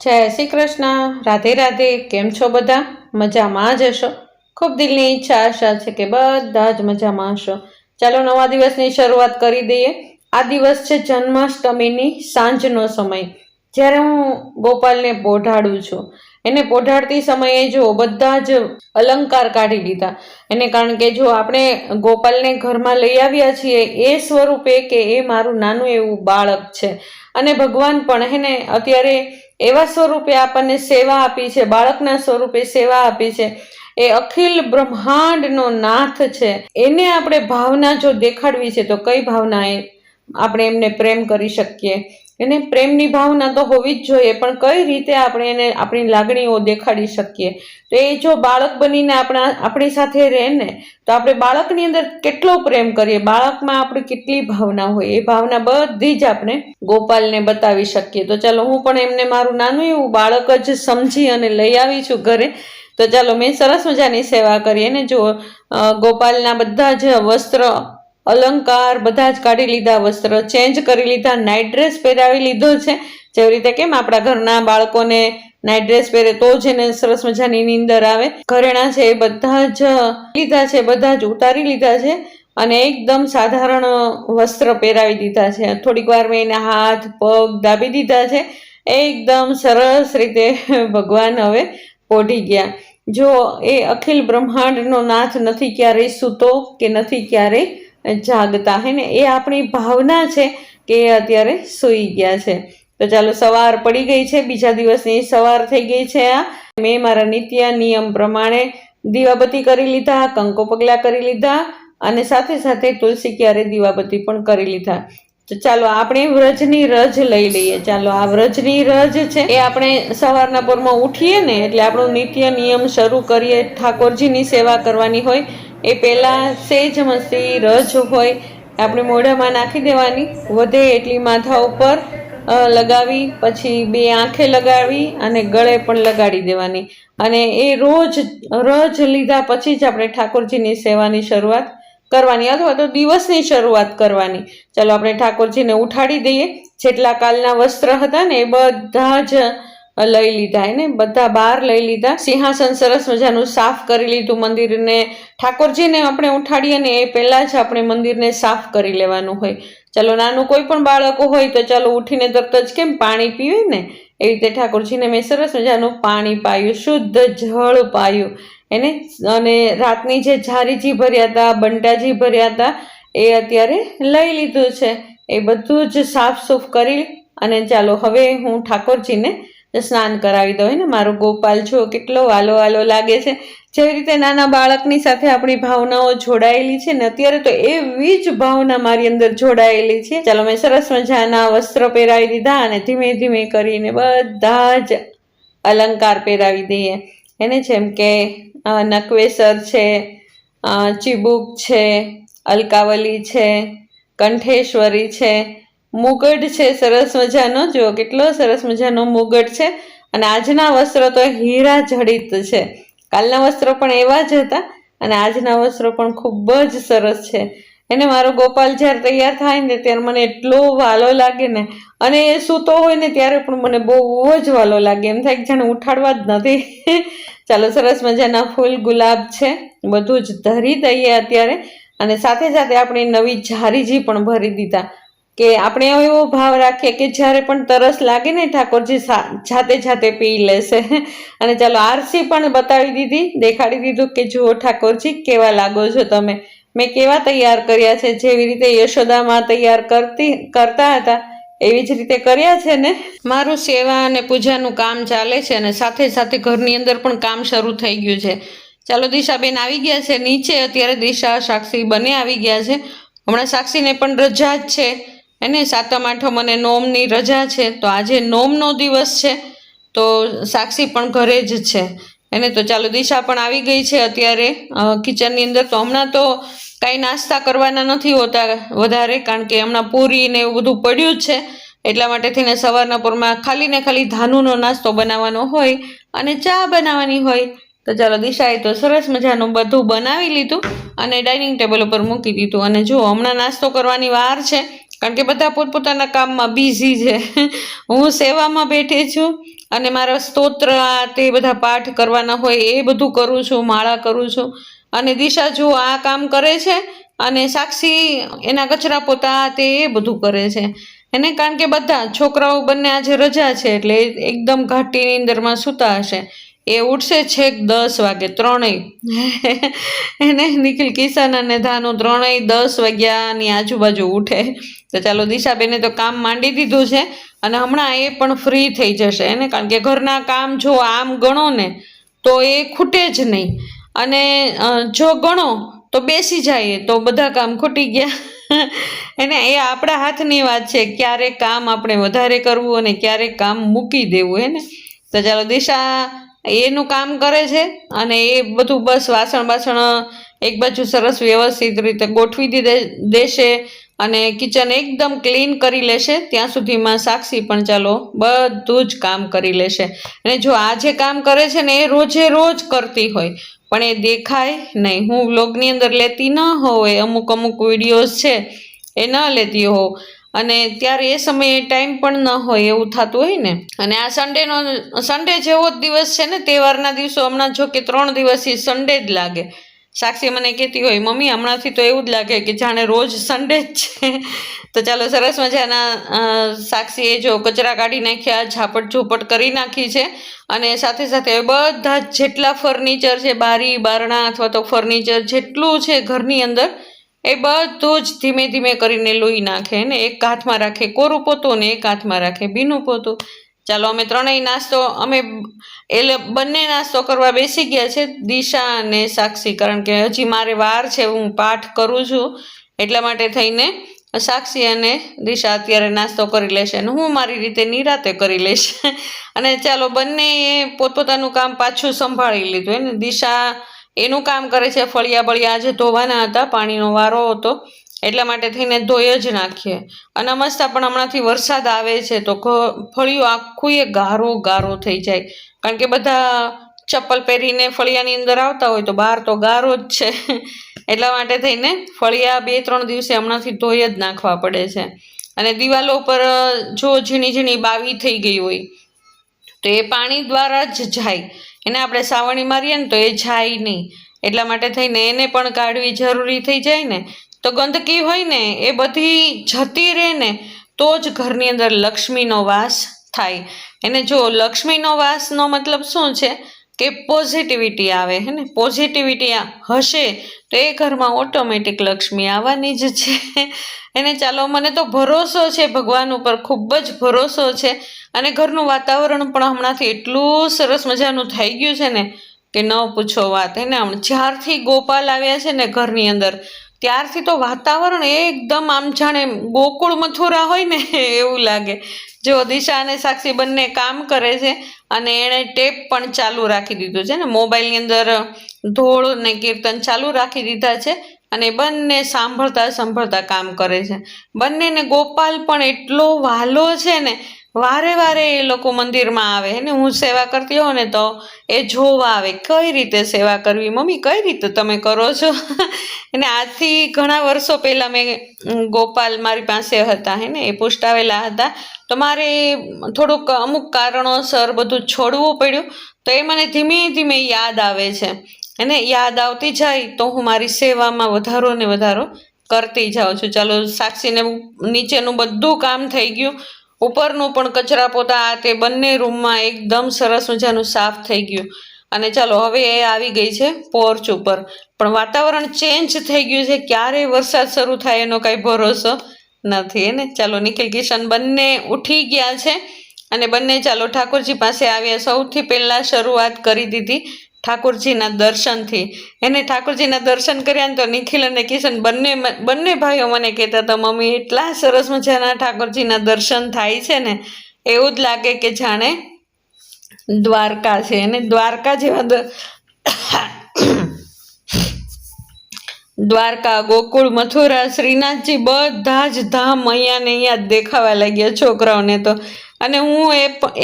જય શ્રી કૃષ્ણ, રાધે રાધે. કેમ છો બધા? મજામાં જ હશો. ખૂબ દિલની ઈચ્છા આશા છે કે બધા જ મજામાં હશો. ચાલો નવા દિવસની શરૂઆત કરી દઈએ. આ દિવસ છે જન્માષ્ટમીની સાંજનો સમય, જ્યારે હું ગોપાલને પોઢાડું છું. એને પોઢાડતી સમયે જો બધા જ અલંકાર કાઢી લીધા એને, કારણ કે જો આપણે ગોપાલને ઘરમાં લઈ આવ્યા છીએ એ સ્વરૂપે કે એ મારું નાનું એવું બાળક છે, અને ભગવાન પણ હેને અત્યારે એવા સ્વરૂપે આપણને સેવા આપી છે, બાળકના સ્વરૂપે સેવા આપી છે. એ અખિલ બ્રહ્માંડનો નાથ છે. એને આપણે ભાવના જો દેખાડવી છે તો કઈ ભાવના એ આપણે એમને પ્રેમ કરી શકીએ? એને પ્રેમની ભાવના તો હોવી જ જોઈએ, પણ કઈ રીતે આપણે એને આપણી લાગણીઓ દેખાડી શકીએ? તો એ જો બાળક બનીને આપણી સાથે રહે ને, તો આપણે બાળકની અંદર કેટલો પ્રેમ કરીએ, બાળકમાં આપણી કેટલી ભાવના હોય, એ ભાવના બધી જ આપણે ગોપાલને બતાવી શકીએ. તો ચાલો હું પણ એમને મારું નાનું એવું બાળક જ સમજી અને લઈ આવી છું ઘરે. તો ચાલો મેં સરસ મજાની સેવા કરી. અને જો ગોપાલના બધા જ વસ્ત્ર અલંકાર બધા જ કાઢી લીધા, વસ્ત્ર ચેન્જ કરી લીધા, નાઇટ ડ્રેસ પહેરાવી લીધો છે. જેવી રીતે કેમ આપણા ઘરના બાળકોને નાઇટ ડ્રેસ પહેરે તો જ એને સરસ મજાની નીંદર આવે. ઘરેણા છે એ બધા જ લીધા છે, બધા જ ઉતારી લીધા છે, અને એકદમ સાધારણ વસ્ત્ર પહેરાવી દીધા છે. થોડીક વાર મેં એના હાથ પગ દાબી દીધા છે. એકદમ સરસ રીતે ભગવાન હવે પોઢી ગયા. જો એ અખિલ બ્રહ્માંડનો નાથ નથી ક્યારેય સૂતો કે નથી ક્યારેય જાગતા, હે ને? એ આપણી ભાવના છે કે એ અત્યારે સૂઈ ગયા છે. તો ચાલો સવાર પડી ગઈ છે, બીજા દિવસની સવાર થઈ ગઈ છે. મેં મારા નિત્ય નિયમ પ્રમાણે દીવાબત્તી કરી લીધા, કંકુ પગલા કરી લીધા, અને સાથે સાથે તુલસી ક્યારે દીવાબત્તી પણ કરી લીધા. તો ચાલો આપણે વ્રજની રજ લઈ લઈએ. ચાલો આ વ્રજની રજ છે એ આપણે સવારના પોરમાં ઉઠીએ ને એટલે આપણું નિત્ય નિયમ શરૂ કરીએ. ઠાકોરજીની સેવા કરવાની હોય એ પહેલાં સેજ મસ્તી રજ હોય આપણે મોઢામાં નાખી દેવાની, વધે એટલી માથા ઉપર લગાવી, પછી 2 આંખે લગાવી અને ગળે પણ લગાડી દેવાની. અને એ રોજ રજ લીધા પછી જ આપણે ઠાકોરજીની સેવાની શરૂઆત કરવાની, અથવા તો દિવસની શરૂઆત કરવાની. ચાલો આપણે ઠાકોરજીને ઉઠાડી દઈએ. જેટલા કાલના વસ્ત્ર હતા ને એ બધા જ લઈ લીધા, એને બધા બહાર લઈ લીધા. સિંહાસન સરસ મજાનું સાફ કરી લીધું. મંદિરને ઠાકોરજીને આપણે ઉઠાડીએ ને એ પહેલાં જ આપણે મંદિરને સાફ કરી લેવાનું હોય. ચાલો નાનું કોઈ પણ બાળકો હોય તો ચાલો ઉઠીને તરત જ કેમ પાણી પીવે ને, એવી રીતે ઠાકોરજીને મેં સરસ મજાનું પાણી પાયું, શુદ્ધ જળ પાયું એને. અને રાતની જે ઝારીજી ભર્યા હતા, બંટાજી ભર્યા હતા, એ અત્યારે લઈ લીધું છે. એ બધું જ સાફ સૂફ કરી અને ચાલો હવે હું ઠાકોરજીને સ્નાન કરાવી દઉં. ને મારો ગોપાલ જો કેટલો વાલો વાલો લાગે છે. જેવી રીતે નાના બાળકની સાથે આપણી ભાવનાઓ જોડાયેલી છે ને, અત્યારે તો એવી જ ભાવના મારી અંદર જોડાયેલી છે. ચાલો મેં સરસ મજાના વસ્ત્ર પહેરાવી દીધા અને ધીમે ધીમે કરીને બધા જ અલંકાર પહેરાવી દઈએ એને. જેમ કે નકવેસર છે, ચીબુક છે, અલકાવલી છે, કંઠેશ્વરી છે, મુગટ છે સરસ મજાનો. જો કેટલો સરસ મજાનો મુગટ છે. અને આજના વસ્ત્રો તો હીરા જડિત છે. કાલના વસ્ત્રો પણ એવા જ હતા અને આજના વસ્ત્રો પણ ખૂબ જ સરસ છે. એને મારો ગોપાલ જ્યારે તૈયાર થાય ને ત્યારે મને એટલો વાલો લાગે ને, અને એ સૂતો હોય ને ત્યારે પણ મને બહુ જ વાલો લાગે. એમ થાય કે જાણે ઉઠાડવા જ નથી. ચાલો સરસ મજાના ફૂલ ગુલાબ છે, બધું જ ધરી દઈએ અત્યારે. અને સાથે સાથે આપણે નવી ઝારીજી પણ ભરી દીધા, કે આપણે એવો ભાવ રાખીએ કે જ્યારે પણ તરસ લાગે ને ઠાકોરજી જાતે જાતે પી લેશે. અને ચાલો આરસી પણ બતાવી દીધી, દેખાડી દીધું કે જુઓ ઠાકોરજી કેવા લાગો છો તમે, મેં કેવા તૈયાર કર્યા છે. જેવી રીતે યશોદામાં તૈયાર કરતા હતા એવી જ રીતે કર્યા છે ને. મારું સેવા અને પૂજાનું કામ ચાલે છે અને સાથે સાથે ઘરની અંદર પણ કામ શરૂ થઈ ગયું છે. ચાલો દિશાબેન આવી ગયા છે નીચે અત્યારે. દિશા સાક્ષી બંને આવી ગયા છે. હમણાં સાક્ષીને પણ રજા જ છે એને. 7મ 8મ અને નોમની રજા છે, તો આજે નોમનો દિવસ છે તો સાક્ષી પણ ઘરે જ છે એને. તો ચાલો દિશા પણ આવી ગઈ છે અત્યારે કિચનની અંદર. તો હમણાં તો કાંઈ નાસ્તા કરવાના નથી હોતા વધારે, કારણ કે હમણાં પૂરી ને એવું બધું પડ્યું જ છે. એટલા માટે થઈને સવારના પોરમાં ખાલી ને ખાલી ધાનુનો નાસ્તો બનાવવાનો હોય અને ચા બનાવવાની હોય. તો ચાલો દિશાએ તો સરસ મજાનું બધું બનાવી લીધું અને ડાઇનિંગ ટેબલ ઉપર મૂકી દીધું. અને જો હમણાં નાસ્તો કરવાની વાર છે, કારણ કે બધા પોતપોતાના કામમાં બિઝી છે. હું સેવામાં બેઠી છું અને મારા સ્તોત્ર તે બધા પાઠ કરવાના હોય એ બધું કરું છું, માળા કરું છું. અને દિશા જો આ કામ કરે છે અને સાક્ષી એના કચરા પોતા તે એ બધું કરે છે એને, કારણ કે બધા છોકરાઓ બંને આજે રજા છે એટલે એકદમ ઘાટી નીંદરમાં સૂતા હશે. એ ઉઠશે છેક 10 વાગે, ત્રણેય એને નિખિલ, કિશન અને ધાનુ ત્રણેય 10 વાગ્યાની આજુબાજુ ઉઠે. તો ચાલો દિશાબેને તો કામ માંડી દીધું છે અને હમણાં એ પણ ફ્રી થઈ જશે એને, કારણ કે ઘરના કામ જો આમ ગણો ને તો એ ખૂટે જ નહીં, અને જો ગણો તો બેસી જાય તો બધા કામ ખૂટી ગયા એને. એ આપણા હાથની વાત છે, ક્યારેક કામ આપણે વધારે કરવું અને ક્યારેક કામ મૂકી દેવું હે ને. તો ચાલો દિશા એનું કામ કરે છે અને એ બધું બસ વાસણ એક બાજુ સરસ વ્યવસ્થિત રીતે ગોઠવી દેશે અને કિચન એકદમ ક્લીન કરી લેશે. ત્યાં સુધીમાં સાક્ષી પણ ચાલો બધું જ કામ કરી લેશે. અને જો આ જે કામ કરે છે ને એ રોજે રોજ કરતી હોય પણ એ દેખાય નહીં. હું વ્લોગની અંદર લેતી ન હોય, અમુક વિડીયોઝ છે એ ન લેતી હોઉં અને ત્યારે એ સમયે ટાઈમ પણ ન હોય એવું થતું હોય ને. અને આ સન્ડે જેવો જ દિવસ છે ને, તહેવારના દિવસો. હમણાં જો કે 3 દિવસથી સન્ડે જ લાગે. સાક્ષી મને કહેતી હોય, મમ્મી હમણાંથી તો એવું જ લાગે કે જાણે રોજ સન્ડે જ છે. તો ચાલો સરસ મજાના સાક્ષીએ જો કચરા કાઢી નાખ્યા, ઝાપટ ઝોપટ કરી નાખી છે અને સાથે સાથે બધા જેટલા ફર્નિચર છે, બારી બારણા અથવા તો ફર્નિચર જેટલું છે ઘરની અંદર, એ બધું જ ધીમે ધીમે કરીને લૂઈ નાખે ને. એક હાથમાં રાખે કોરું પોતું ને એક હાથમાં રાખે ભીનું પોતું. ચાલો અમે ત્રણેય બંને નાસ્તો કરવા બેસી ગયા છે, દિશા અને સાક્ષી, કારણ કે હજી મારે વાર છે, હું પાઠ કરું છું એટલા માટે થઈને સાક્ષી અને દિશા અત્યારે નાસ્તો કરી લેશે અને હું મારી રીતે નિરાતે કરી લઈશ. અને ચાલો બંને પોતપોતાનું કામ પાછું સંભાળી લીધું એને. દિશા એનું કામ કરે છે, ફળિયા બળિયા આજે ધોવાના હતા, પાણીનો વારો હતો એટલા માટે થઈને ધોઈ જ નાખીએ. અને અમસ્તા પણ હમણાંથી વરસાદ આવે છે તો ફળિયું આખું એ ગારો થઈ જાય, કારણ કે બધા ચપ્પલ પહેરીને ફળિયાની અંદર આવતા હોય તો બહાર તો ગારો જ છે એટલા માટે થઈને ફળિયા 2-3 દિવસે હમણાંથી ધોઈ જ નાખવા પડે છે. અને દિવાલો ઉપર જો ઝીણી ઝીણી બાવી થઈ ગઈ હોય તો એ પાણી દ્વારા જ જાય, એને આપણે સાવણી મારીએ ને તો એ જાય નહીં. એટલા માટે થઈને એને પણ કાઢવી જરૂરી થઈ જાય ને. તો ગંદકી હોય ને એ બધી જતી રહે ને તો જ ઘરની અંદર લક્ષ્મીનો વાસ થાય. એને જો લક્ષ્મીનો વાસનો મતલબ શું છે કે પોઝિટિવિટી આવે હે ને. પોઝિટિવિટી હશે તો એ ઘરમાં ઓટોમેટિક લક્ષ્મી આવવાની જ છે એને. ચાલો મને તો ભરોસો છે ભગવાન ઉપર, ખૂબ જ ભરોસો છે. અને ઘરનું વાતાવરણ પણ હમણાંથી એટલું સરસ મજાનું થઈ ગયું છે ને કે ન પૂછો વાત હે ને. જ્યારથી ગોપાલ આવ્યા છે ને ઘરની અંદર ત્યારથી તો વાતાવરણ એકદમ આમ જાણે ગોકુળ મથુરા હોય ને એવું લાગે. જો દિશા અને સાક્ષી બંને કામ કરે છે અને એણે ટેપ પણ ચાલુ રાખી દીધું છે ને, મોબાઈલની અંદર ધોળ ને કીર્તન ચાલુ રાખી દીધા છે અને બંને સાંભળતા કામ કરે છે. બંનેને ગોપાલ પણ એટલો વહાલો છે ને, વારે એ લોકો મંદિરમાં આવે ને. હું સેવા કરતી હોઉં ને તો એ જોવા આવે કઈ રીતે સેવા કરવી, મમ્મી કઈ રીતે તમે કરો છો એને. આજથી ઘણા વર્ષો પહેલાં મેં ગોપાલ મારી પાસે હતા હે ને, એ પુષ્ટાવેલા હતા તો મારે થોડુંક અમુક કારણોસર બધું છોડવું પડ્યું. તો એ મને ધીમે ધીમે યાદ આવે છે એને. યાદ આવતી જાય તો હું મારી સેવામાં વધારો ને વધારો કરતી જાઉં છું. ચાલો સાક્ષીને નીચેનું બધું કામ થઈ ગયું, ઉપરનું પણ કચરા પોતા તે બંને રૂમમાં એકદમ સરસ મજાનું સાફ થઈ ગયું. અને ચાલો હવે એ આવી ગઈ છે પોર્ચ ઉપર, પણ વાતાવરણ ચેન્જ થઈ ગયું છે, ક્યારે વરસાદ શરૂ થાય એનો કાંઈ ભરોસો નથી એને. ચાલો નિખિલ કિશન બંને ઉઠી ગયા છે અને બંને ચાલો ઠાકોરજી પાસે આવ્યા. સૌથી પહેલાં શરૂઆત કરી દીધી ઠાકોરજીના દર્શનથી એને. ઠાકોરજીના દર્શન કર્યા ને તો નિખિલ અને કિશન બંને ભાઈઓ મને કહેતા હતા, મમ્મી એટલા સરસ મજાના ઠાકોરજીના દર્શન થાય છે ને, એવું જ લાગે કે જાણે દ્વારકા છે એને. દ્વારકા જેવા દ્વારકા, ગોકુળ, મથુરા, શ્રીનાથજી બધા જ ધામ અહીંયા ને અહીંયા જ દેખાવા લાગ્યા છોકરાઓને તો. અને હું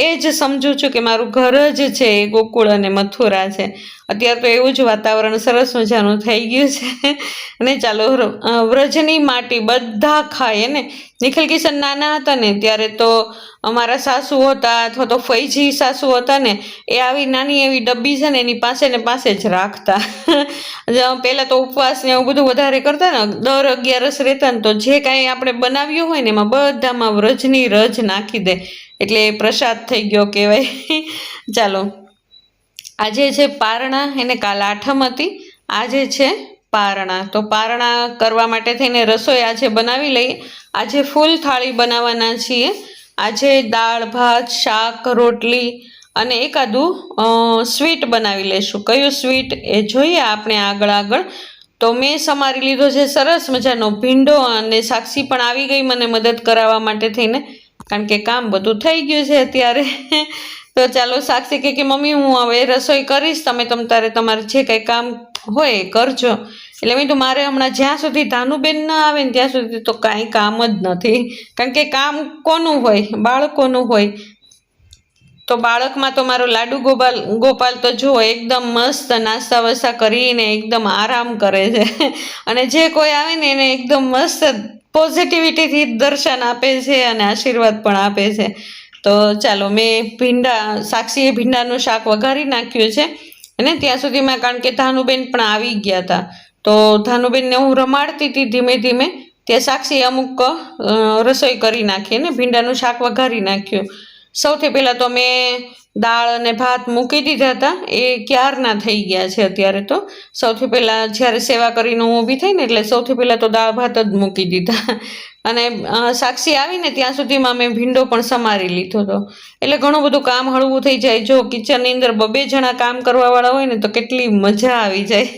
એ જ સમજું છું કે મારું ઘર જ છે એ ગોકુળ અને મથુરા છે. અત્યારે તો એવું જ વાતાવરણ સરસ મજાનું થઈ ગયું છે. અને ચાલો વ્રજની માટી બધા ખાય ને. નિખિલ કિશન નાના હતા ને ત્યારે તો અમારા સાસુ હતા અથવા તો ફૈજી સાસુ હતા ને એ આવી નાની એવી ડબ્બી છે ને એની પાસે ને પાસે જ રાખતા. પહેલાં તો ઉપવાસ ને એવું બધું વધારે કરતા ને, દર 11 રહેતા ને તો જે કાંઈ આપણે બનાવ્યું હોય ને એમાં બધામાં વ્રજની રજ નાખી દે એટલે પ્રસાદ થઈ ગયો કહેવાય. ચાલો આજે છે પારણા, એને કાલ આઠમ હતી, આજે છે પારણા. તો પારણા કરવા માટે થઈને રસોઈ આજે બનાવી લઈએ. આજે ફૂલ થાળી બનાવવાના છીએ. આજે દાળ ભાત શાક રોટલી અને એકાદું સ્વીટ બનાવી લઈશું. કયું સ્વીટ એ જોઈએ આપણે આગળ. તો મેં સમારી લીધો છે સરસ મજાનો ભીંડો, અને સાક્ષી પણ આવી ગઈ મને મદદ કરાવવા માટે થઈને, કારણ કે કામ બધું થઈ ગયું છે અત્યારે. તો ચાલો સાક્ષી કે મમ્મી હું હવે રસોઈ કરીશ, તમે તારે તમારે જે કંઈ કામ હોય એ કરજો. એટલે મેં તો મારે હમણાં જ્યાં સુધી ધાનુબેન ન આવે ને ત્યાં સુધી તો કાંઈ કામ જ નથી, કારણ કે કામ કોનું હોય? બાળકોનું હોય. તો બાળકમાં તો મારો લાડુ ગોપાલ તો જુઓ એકદમ મસ્ત નાસ્તા વસ્તા કરીને એકદમ આરામ કરે છે. અને જે કોઈ આવે ને એને એકદમ મસ્ત પોઝિટિવિટીથી દર્શન આપે છે અને આશીર્વાદ પણ આપે છે. તો ચાલો મેં સાક્ષીએ ભીંડાનું શાક વઘારી નાખ્યું છે. અને ત્યાં સુધીમાં કારણ કે ધાનુબેન પણ આવી ગયા હતા, તો ધાનુબેનને હું રમાડતી હતી ધીમે ધીમે, ત્યાં સાક્ષી અમુક રસોઈ કરી નાખી અને ભીંડાનું શાક વઘારી નાખ્યું. સૌથી પહેલાં તો મેં દાળ અને ભાત મૂકી દીધા હતા, એ ક્યારના થઈ ગયા છે અત્યારે. તો સૌથી પહેલાં જ્યારે સેવા કરીને હું ઊભી થઈ ને એટલે સૌથી પહેલાં તો દાળ ભાત જ મૂકી દીધા. અને સાક્ષી આવીને ત્યાં સુધીમાં મેં ભીંડો પણ સમારી લીધો હતો. એટલે ઘણું બધું કામ હળવું થઈ જાય. જો કિચનની અંદર 2 જણા કામ કરવાવાળા હોય ને તો કેટલી મજા આવી જાય.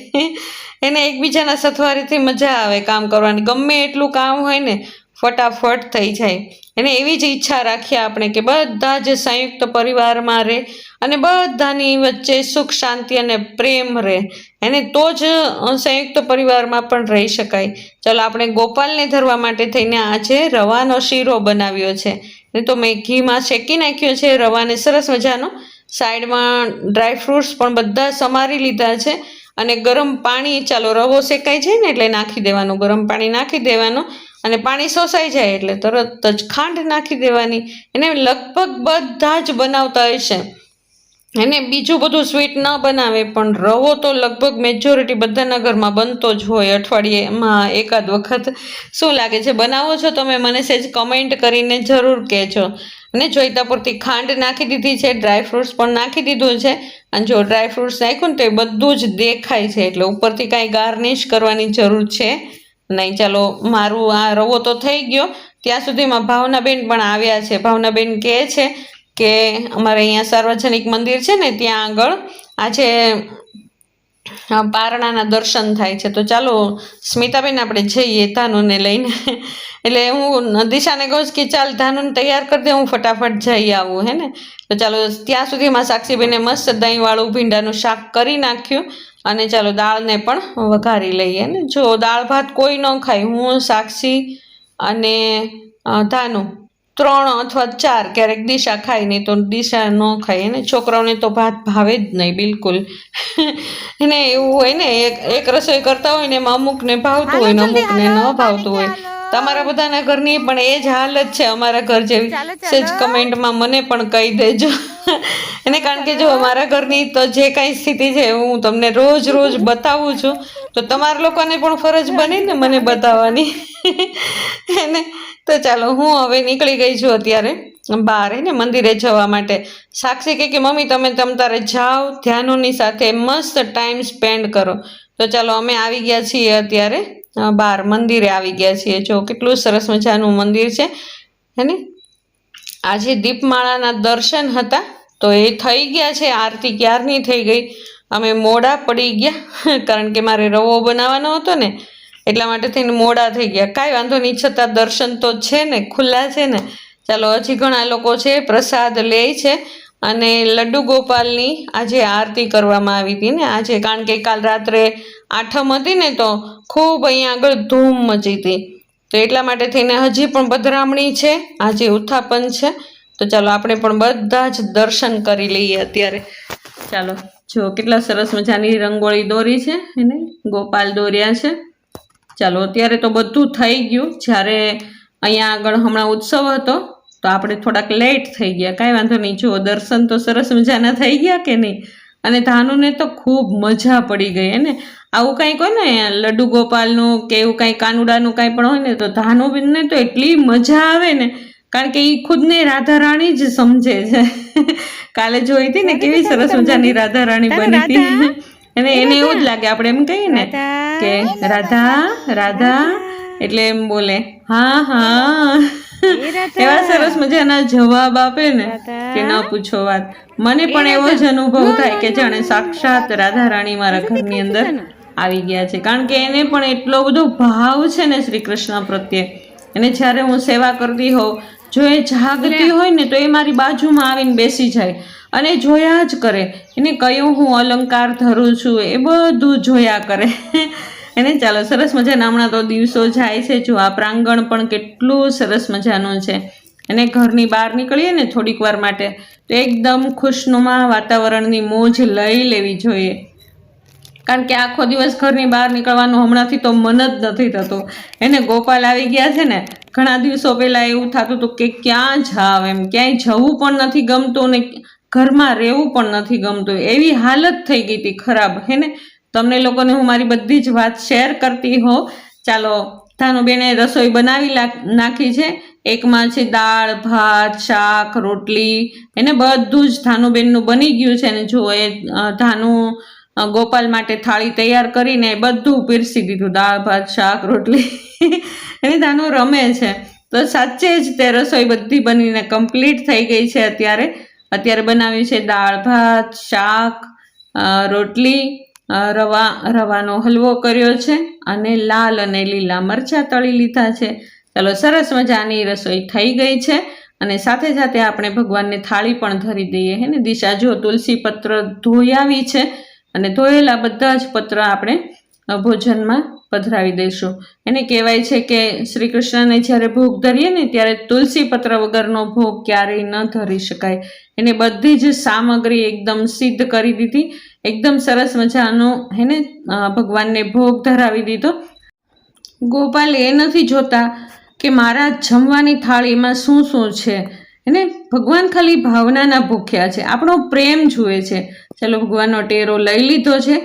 એને એકબીજાના સથવારીથી મજા આવે કામ કરવાની. ગમે એટલું કામ હોય ને ફટાફટ થઈ જાય. એને એવી જ ઈચ્છા રાખીએ આપણે કે બધા જ સંયુક્ત પરિવારમાં રહે અને બધાની વચ્ચે સુખ શાંતિ અને પ્રેમ રહે, એને તો જ સંયુક્ત પરિવારમાં પણ રહી શકાય. ચાલો આપણે ગોપાલને ધરવા માટે થઈને આજે રવાનો શીરો બનાવ્યો છે. ને તો મેં ઘીમાં શેકી નાખ્યો છે રવાને સરસ મજાનો. સાઈડમાં ડ્રાયફ્રૂટ્સ પણ બધા સમારી લીધા છે. અને ગરમ પાણી, ચાલો રવો શેકાઈ જાય ને એટલે નાખી દેવાનું, ગરમ પાણી નાખી દેવાનું. અને પાણી શોષાઈ જાય એટલે તરત જ ખાંડ નાખી દેવાની. એને લગભગ બધા જ બનાવતા હશે. એને બીજું બધું સ્વીટ ન બનાવે પણ રવો તો લગભગ મેજોરિટી બધાના ઘરમાં બનતો જ હોય, અઠવાડિયેમાં એકાદ વખત. શું લાગે છે, બનાવો છો તમે? મને સેજ કમેન્ટ કરીને જરૂર કહેજો. અને જોઈતા પૂરતી ખાંડ નાખી દીધી છે, ડ્રાયફ્રૂટ્સ પણ નાખી દીધું છે. અને જો ડ્રાયફ્રૂટ્સ નાખ્યું ને તો એ બધું જ દેખાય છે, એટલે ઉપરથી કાંઈ ગાર્નિશ કરવાની જરૂર છે નહીં. ચાલો મારું આ રવો તો થઈ ગયો. ત્યાં સુધીમાં ભાવનાબેન પણ આવ્યા છે. ભાવનાબેન કહે છે કે અમારે અહીંયા સાર્વજનિક મંદિર છે ને ત્યાં આગળ આજે પારણાના દર્શન થાય છે. તો ચાલો સ્મિતાબેન આપણે જઈએ ધાનુને લઈને. એટલે હું દિશાને કહું છું કે ચાલ ધાનુને તૈયાર કરી દે, હું ફટાફટ જઈ આવું, હે ને. તો ચાલો ત્યાં સુધીમાં સાક્ષીબેને મસ્ત દહીંવાળું ભીંડાનું શાક કરી નાખ્યું. અને ચાલો દાળને પણ વઘારી લઈએ ને. જો દાળ ભાત કોઈ ન ખાય, હું સાક્ષી અને ધાનુ 3 અથવા 4, ક્યારેક દિશા ખાય, નહીં તો દિશા ન ખાય. એને છોકરાઓને તો ભાત ભાવે જ નહીં બિલકુલ. એને એવું હોય ને, એક રસોઈ કરતા હોય ને એમાં અમુકને ભાવતું હોય ને અમુકને ન ભાવતું હોય. તમારા બધાના ઘરની પણ એ જ હાલત છે અમારા ઘર જેવી. સેજ કમેન્ટમાં મને પણ કહી દેજો. એને કારણ કે જો અમારા ઘરની તો જે કાંઈ સ્થિતિ છે હું તમને રોજ બતાવું છું, તો તમારા લોકોને પણ ફરજ બને ને મને બતાવવાની. એને તો ચાલો હું હવે નીકળી ગઈ છું અત્યારે બહાર, ને મંદિરે જવા માટે. સાક્ષી કે મમ્મી તમે તારે જાઓ, ધ્યાનોની સાથે મસ્ત ટાઈમ સ્પેન્ડ કરો. તો ચાલો અમે આવી ગયા છીએ અત્યારે બહાર મંદિરે આવી ગયા છીએ. જો કેટલું સરસ મજાનું મંદિર છે, હે ને. આજે દીપમાળાના દર્શન હતા તો એ થઈ ગયા છે. આરતી ક્યારની થઈ ગઈ. અમે મોડા પડી ગયા કારણ કે મારે રવો બનાવવાનો હતો ને, એટલા માટે થઈને મોડા થઈ ગયા. કાંઈ વાંધો નહીં, છતાં દર્શન તો છે ને, ખુલ્લા છે ને. ચાલો હજી ઘણા લોકો છે પ્રસાદ લે છે. અને લડ્ડુ ગોપાલની આજે આરતી કરવામાં આવી હતી ને આજે, કારણ કે કાલ રાત્રે આઠમ હતી ને તો ખૂબ અહીંયા આગળ ધૂમ મચી હતી. તો એટલા માટે થઈને હજી પણ પધરામણી છે, આજે ઉત્થાપન છે. તો ચાલો આપણે પણ બધા જ દર્શન કરી લઈએ અત્યારે. ચાલો જો કેટલા સરસ મજાની રંગોળી દોરી છે એને ગોપાલ દોર્યા છે. ચાલો અત્યારે તો બધું થઈ ગયું. જ્યારે અહીંયા આગળ હમણાં ઉત્સવ હતો તો આપણે થોડાક લેટ થઈ ગયા, કાંઈ વાંધો નહીં. જો દર્શન તો સરસ મજાના થઈ ગયા કે નહીં. અને ધાનુને તો ખૂબ મજા પડી ગઈ ને. આવું કંઈક હોય ને લડ્ડુ ગોપાલનું કે એવું કંઈ કાનુડાનું કાંઈ પણ હોય ને તો ધાનુબેનને તો એટલી મજા આવે ને, કારણ કે એ ખુદને રાધા રાણી જ સમજે છે. કાલે જોઈ હતી ને કેવી સરસ મજાની રાધા રાણી બની હતી. અને એને એવું જ લાગે, આપણે એમ કહીએ ને કે રાધા રાધા એટલે એમ બોલે હા હા. એવા સરસ મજાના જવાબ આપે ને કે ન પૂછો વાત. મને પણ એવો જ અનુભવ થાય કે જાણે સાક્ષાત રાધા રાણી મારા ઘરની અંદર આવી ગયા છે, કારણ કે એને પણ એટલો બધો ભાવ છે ને શ્રી કૃષ્ણ પ્રત્યે. અને જ્યારે હું સેવા કરતી હોઉં, જો એ જાગતી હોય ને તો એ મારી બાજુમાં આવીને બેસી જાય અને જોયા જ કરે. એને કયું હું અલંકાર ધરું છું એ બધું જોયા કરે. એને ચાલો સરસ મજાના હમણાં તો દિવસો જાય છે. જો આ પ્રાંગણ પણ કેટલું સરસ મજાનું છે. અને ઘરની બહાર નીકળીએ ને થોડીક વાર માટે તો એકદમ ખુશનુમા વાતાવરણની મોજ લઈ લેવી જોઈએ, કારણ કે આખો દિવસ ઘરની બહાર નીકળવાનું હમણાંથી તો મન જ નથી થતું. એને ગોપાલ આવી ગયા છે ને, ઘણા દિવસો પહેલાં એવું થતું હતું કે ક્યાં જાવ, એમ ક્યાંય જવું પણ નથી ગમતું ને ઘરમાં રહેવું પણ નથી ગમતું. એવી હાલત થઈ ગઈ હતી ખરાબ હે ને. તમને લોકોને હું મારી બધી જ વાત શેર કરતી હોઉં. ચાલો ધાનુબેને રસોઈ બનાવી નાખી છે. એકમાં છે દાળ ભાત શાક રોટલી, એને બધું જ ધાનુબેનનું બની ગયું છે. અને જો એ ધાનુ ગોપાલ માટે થાળી તૈયાર કરીને બધું પીરસી દીધું, દાળ ભાત શાક રોટલી. અને ધાનુ રમે છે. તો સાચે જ તે રસોઈ બધી બનીને કમ્પ્લીટ થઈ ગઈ છે. અત્યારે બનાવ્યું છે દાળ ભાત શાક રોટલી, રવાનો હલવો કર્યો છે અને લાલ અને લીલા મરચાં તળી લીધા છે. ચાલો સરસ મજાની રસોઈ થઈ ગઈ છે. અને સાથે સાથે આપણે ભગવાનને થાળી પણ ધરી દઈએ હે ને. દિશા જો તુલસી પત્ર ધોઈ આવી છે અને ધોયેલા બધા જ પત્ર આપણે ભોજનમાં પધરાવી દઈશું. એને કહેવાય છે કે શ્રી કૃષ્ણને જ્યારે ભોગ ધરીએ ને ત્યારે તુલસી પત્ર વગરનો ભોગ ક્યારેય ન ધરી શકાય. એને બધી જ સામગ્રી એકદમ સિદ્ધ કરી દીધી, એકદમ સરસ મજાનો હેને ભગવાનને ભોગ ધરાવી દીધો. ગોપાલ એ નથી જોતા કે મારા જમવાની થાળીમાં શું શું છે. એને ભગવાન ખાલી ભાવનાના ભૂખ્યા છે, આપણો પ્રેમ જુએ છે. ચાલો ભગવાનનો ટેરો લઈ લીધો છે.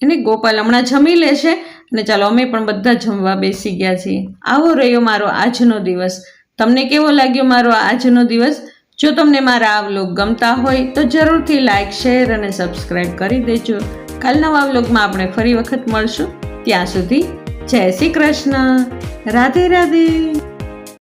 એને ગોપાલ હમણાં જમી લેશે અને ચાલો અમે પણ બધા જમવા બેસી ગયા છીએ. આવો રહ્યો મારો આજનો દિવસ. તમને કેવો લાગ્યો મારો આજનો દિવસ? જો તમને મારા આ વ્લોગ ગમતા હોય તો જરૂરથી લાઈક શેર અને સબસ્ક્રાઈબ કરી દેજો. કાલના નવા વ્લોગમાં આપણે ફરી વખત મળશું. ત્યાં સુધી જય શ્રી કૃષ્ણ, રાધે રાધે.